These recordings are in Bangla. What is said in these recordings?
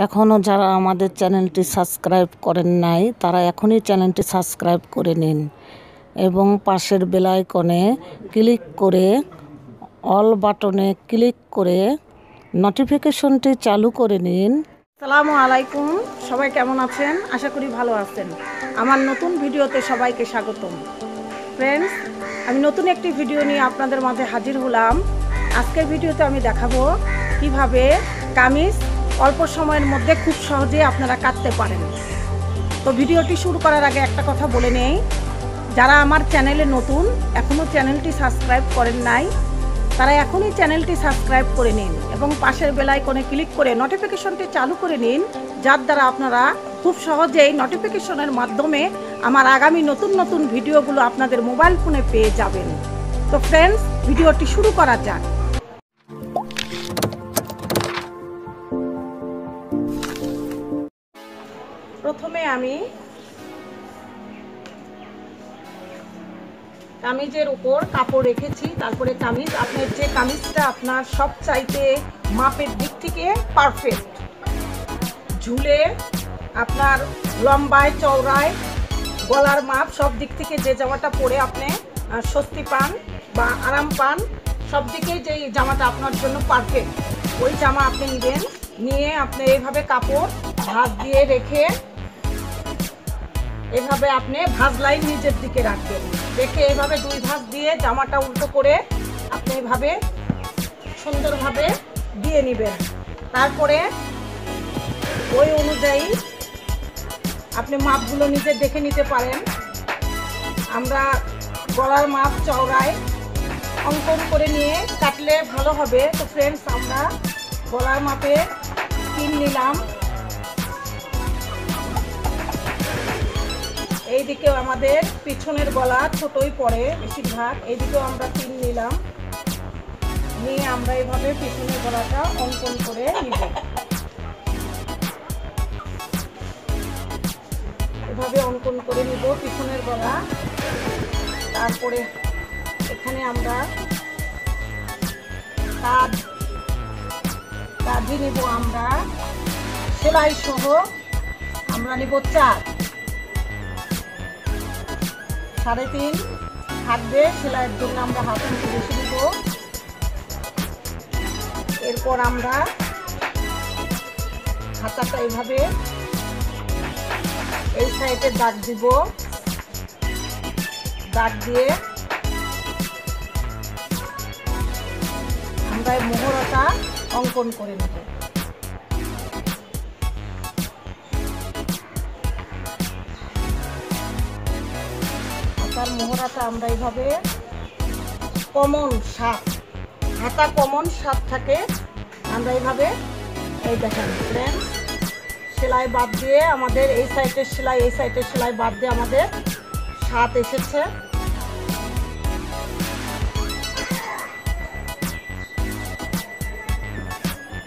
এখনও যারা আমাদের চ্যানেলটি সাবস্ক্রাইব করেন নাই তারা এখনই চ্যানেলটি সাবস্ক্রাইব করে নিন এবং পাশের বেল আইকনে ক্লিক করে অল বাটনে ক্লিক করে নোটিফিকেশনটি চালু করে নিন। আসসালামু আলাইকুম, সবাই কেমন আছেন? আশা করি ভালো আছেন। আমার নতুন ভিডিওতে সবাইকে স্বাগতম। ফ্রেন্ডস, আমি নতুন একটি ভিডিও নিয়ে আপনাদের মাঝে হাজির হলাম। আজকের ভিডিওতে আমি দেখাবো কিভাবে কামিজ অল্প সময়ের মধ্যে খুব সহজে আপনারা কাটতে পারেন। তো ভিডিওটি শুরু করার আগে একটা কথা বলে নেই, যারা আমার চ্যানেলে নতুন এখনও চ্যানেলটি সাবস্ক্রাইব করেন নাই তারা এখনই চ্যানেলটি সাবস্ক্রাইব করে নিন এবং পাশের বেল আইকনে ক্লিক করে নোটিফিকেশনটি চালু করে নিন, যার দ্বারা আপনারা খুব সহজেই নোটিফিকেশনের মাধ্যমে আমার আগামী নতুন নতুন ভিডিওগুলো আপনাদের মোবাইল ফোনে পেয়ে যাবেন। তো ফ্রেন্ডস, ভিডিওটি শুরু করা যাক। প্রথমে আমি কামিজের উপর কাপড় রেখেছি, তারপরে কামিজ আপনার যে কামিজটা আপনার সব চাইতে মাপের দিক থেকে পারফেক্ট, ঝুলে আপনার লম্বায় চওড়ায় গলার মাপ সব দিক থেকে যে জামাটা পরে আপনি স্বস্তি পান বা আরাম পান, সব দিকেই যে জামাটা আপনার জন্য পারফেক্ট ওই জামা আপনি নেবেন। নিয়ে আপনি এইভাবে কাপড় ভাঁজ দিয়ে রেখে এভাবে আপনি ভাঁজ লাইন নিচের দিকে রাখবেন, রেখে এভাবে দুই ভাঁজ দিয়ে জামাটা উল্টো করে আপনি এভাবে সুন্দরভাবে দিয়ে নেবেন। তারপরে ওই অনুযায়ী আপনি মাপগুলো নিজে দেখে নিতে পারেন। আমরা গলার মাপ চওড়ায় অঙ্কন করে নিয়ে কাটলে ভালো হবে। তো ফ্রেন্ডস, আমরা গলার মাপে 3 নিলাম, এইদিকেও আমাদের পিছনের গলা ছোটই পড়ে বেশিরভাগ, এইদিকেও আমরা 3 নিলাম, নিয়ে আমরা এইভাবে পিছনের গলাটা অঙ্কন করে নিব। এভাবে অঙ্কন করে নিব পিছনের গলা। তারপরে এখানে আমরা কাঁধি নিব, আমরা সেলাই সহ আমরা নিব 4, 3.5 থাকবে সেলাইয়ের জন্য, আমরা হাফ ইঞ্চি বেশি নিব। এরপর আমরা হাতাটা এইভাবে এই সাইডে দাগ দিব, দাগ দিয়ে আমরা এই মোহরাটা অঙ্কন করে নেব। হাতার মোহরাটা আমরা এইভাবে কমন 7, হাতা কমন 7 থাকে, আমরা এইভাবে এই দেখেন ফ্রেন্ডস, সেলাই বাদ দিয়ে আমাদের এই সাইডের সেলাই এই সাইডের সেলাই বাদ দিয়ে আমাদের 7 এসেছে।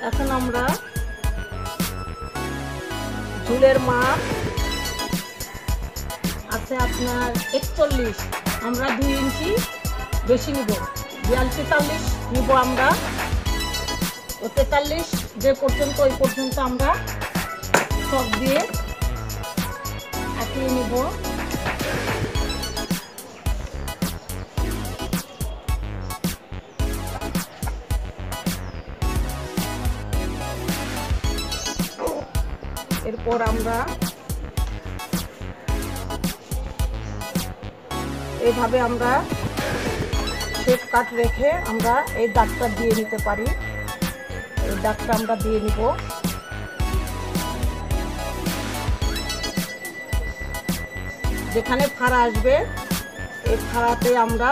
এখন আমরা ঝুলের মাপ আছে আপনার 41, আমরা 2 ইঞ্চি বেশি নিব, 42-43 নিব আমরা। ও 43 যে পর্যন্ত ওই পর্যন্ত আমরা চক দিয়ে আঁকিয়ে নিব। এরপর আমরা এইভাবে আমরা শেপ কাট রেখে আমরা এই দাগটা দিয়ে নিতে পারি। এই দাগটা আমরা দিয়ে নিব। যেখানে ফাড়া আসবে এই ফাড়াতে আমরা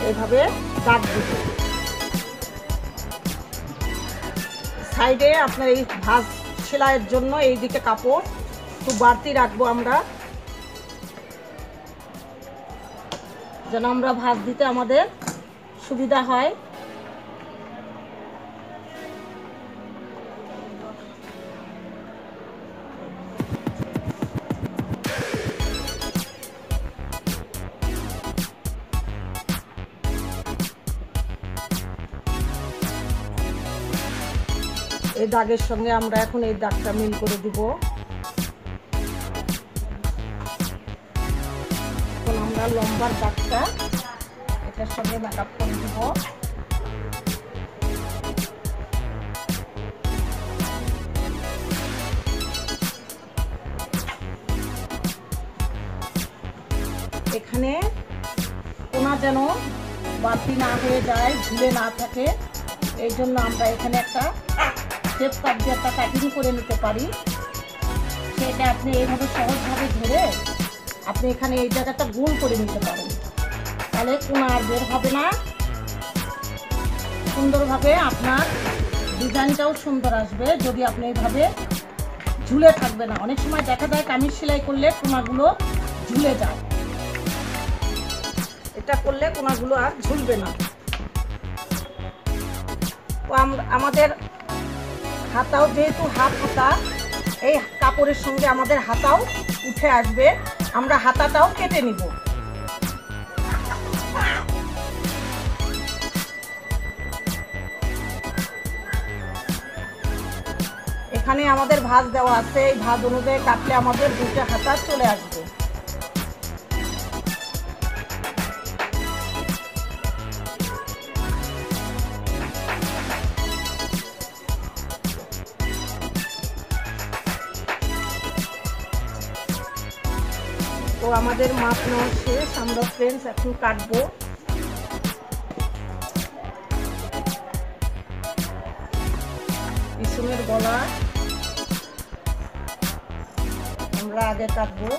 এইভাবে দাগ দিব। সাইডে আপনার এই ভাঁজ সেলাইয়ের জন্য এই দিকে কাপড় একটু বাড়তি রাখবো আমরা, যেন আমরা ভাঁজ দিতে আমাদের সুবিধা হয়। এই দাগের সঙ্গে আমরা এখন এই দাগটা মিল করে দিব। এখন আমরা লম্বার দাগটা এটার সঙ্গে মেকআপ করে দিব। এখানে কোনা যেন বাড়তি না হয়ে যায়, ঝুলে না থাকে, এই জন্য আমরা এখানে একটা শেপ কাট দিয়ে একটা কাটিং করে নিতে পারি। সেটা আপনি এইভাবে সহজভাবে ধরে আপনি এখানে এই জায়গাটা গোল করে নিতে পারেন, তাহলে কোনা আর বের হবে না, সুন্দরভাবে আপনার ডিজাইনটাও সুন্দর আসবে। যদি আপনি এইভাবে ঝুলে থাকবে না, অনেক সময় দেখা যায় কামিজ সেলাই করলে কোনাগুলো ঝুলে যায়, এটা করলে কোনাগুলো আর ঝুলবে না। তো আমাদের হাতাও যেহেতু হাত হাতা, এই কাপড়ের সঙ্গে আমাদের হাতাও উঠে আসবে, আমরা হাতাটাও কেটে নিব। এখানে আমাদের ভাঁজ দেওয়া আছে, এই ভাঁজ অনুযায়ী কাটলে আমাদের দুইটা হাতা চলে আসবে। তো আমাদের মাপ নেওয়া শেষ, আমরা ফ্রেন্ডস এখন কাটবো। পিছনের গলা আমরা আগে কাটবো,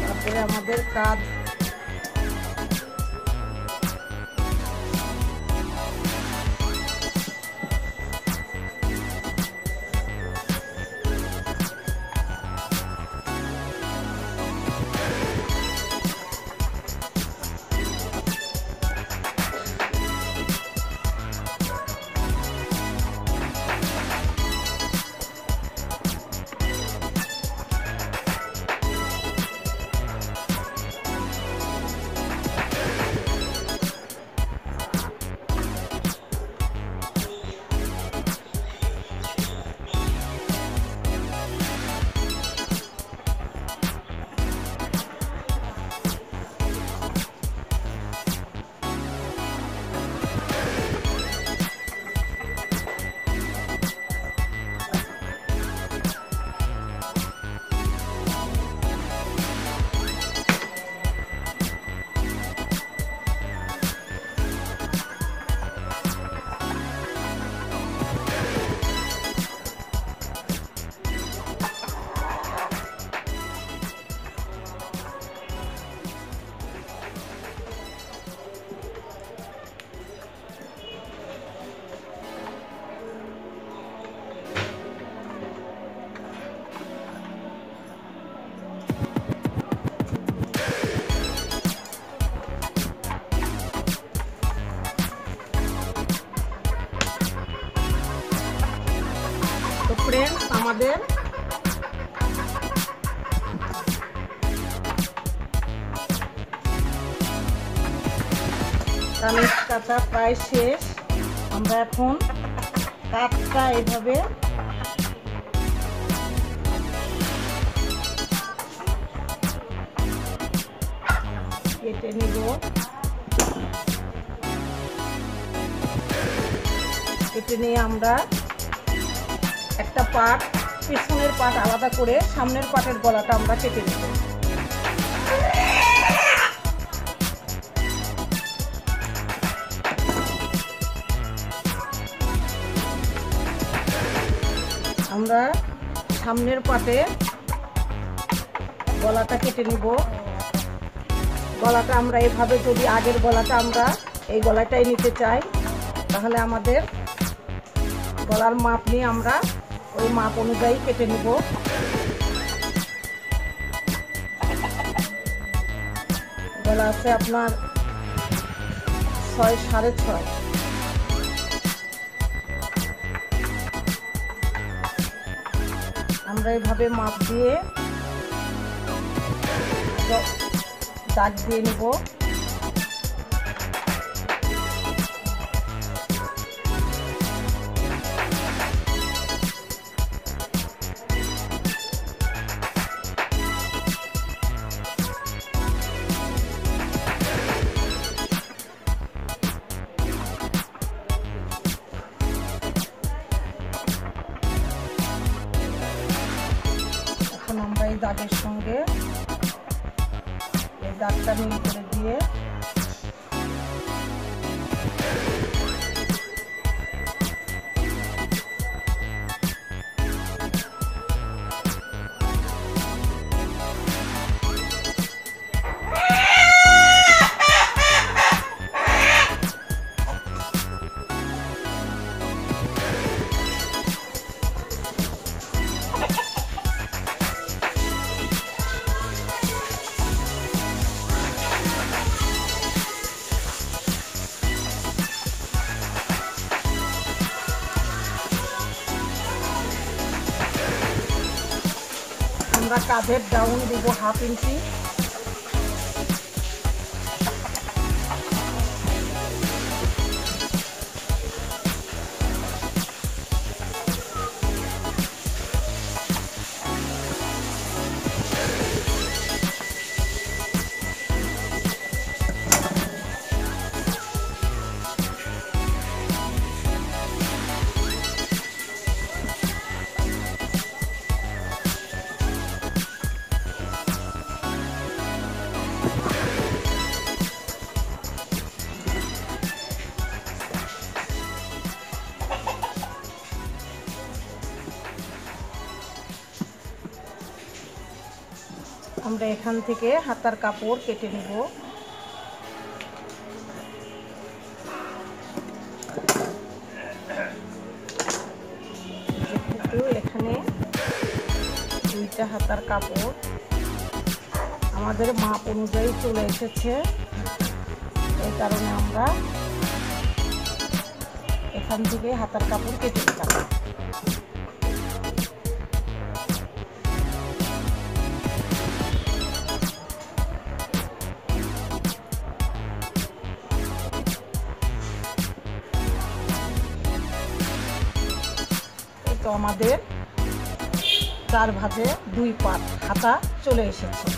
তারপরে আমাদের কাঁধ, ফ্রেন্ডস আমাদের কামিজ কাটা প্রায় শেষ। আমরা এখন কাটটা এইভাবে কেটে নিব। কেটে নিয়ে আমরা একটা পার্ট, পিছনের পার্ট আলাদা করে সামনের পার্টের গলাটা আমরা কেটে নেব। আমরা সামনের পার্টে গলাটা কেটে নিব। গলাটা আমরা এভাবে, যদি আগের গলাটা আমরা এই গলাটাই নিতে চাই, তাহলে আমাদের গলার মাপ নিয়ে আমরা ওই মাপ অনুযায়ী কেটে নিব। গলা আছে আপনার 6 6.5। আমরা এইভাবে মাপ দিয়ে দাগ দিয়ে নিব। মিল করে দিয়ে আমরা কাঁধের ডাউন দিব 1/2 ইঞ্চি। আমরা এখান থেকে হাতার কাপড় কেটে নেব। যেহেতু এখানে 2টা হাতার কাপড় আমাদের মাপ অনুযায়ী চলে এসেছে, এই কারণে আমরা এখান থেকে হাতার কাপড় কেটে নিলাম। তো আমাদের 4 ভাঁজে 2 পাট হাতা চলে এসেছে।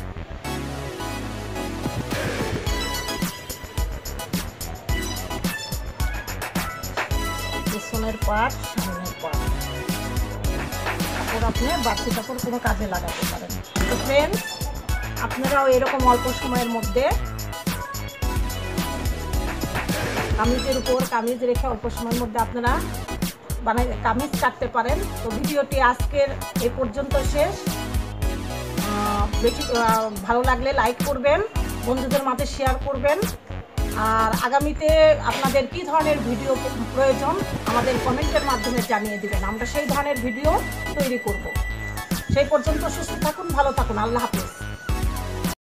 পিছনের পাট, সামনের পাট। কাপড় আপনি বাড়তি কাপড় কোনো কাজে লাগাতে পারেন। তো ফ্রেন্ডস, আপনারাও এরকম অল্প সময়ের মধ্যে কামিজের উপর কামিজ রেখে অল্প সময়ের মধ্যে আপনারা কামিজ কাটতে পারেন। তো ভিডিওটি আজকের এই পর্যন্ত শেষ। বেশি ভালো লাগলে লাইক করবেন, বন্ধুদের মাঝে শেয়ার করবেন, আর আগামীতে আপনাদের কী ধরনের ভিডিও প্রয়োজন আমাদের কমেন্টের মাধ্যমে জানিয়ে দিবেন। আমরা সেই ধরনের ভিডিও তৈরি করব। সেই পর্যন্ত সুস্থ থাকুন, ভালো থাকুন। আল্লাহ হাফেজ।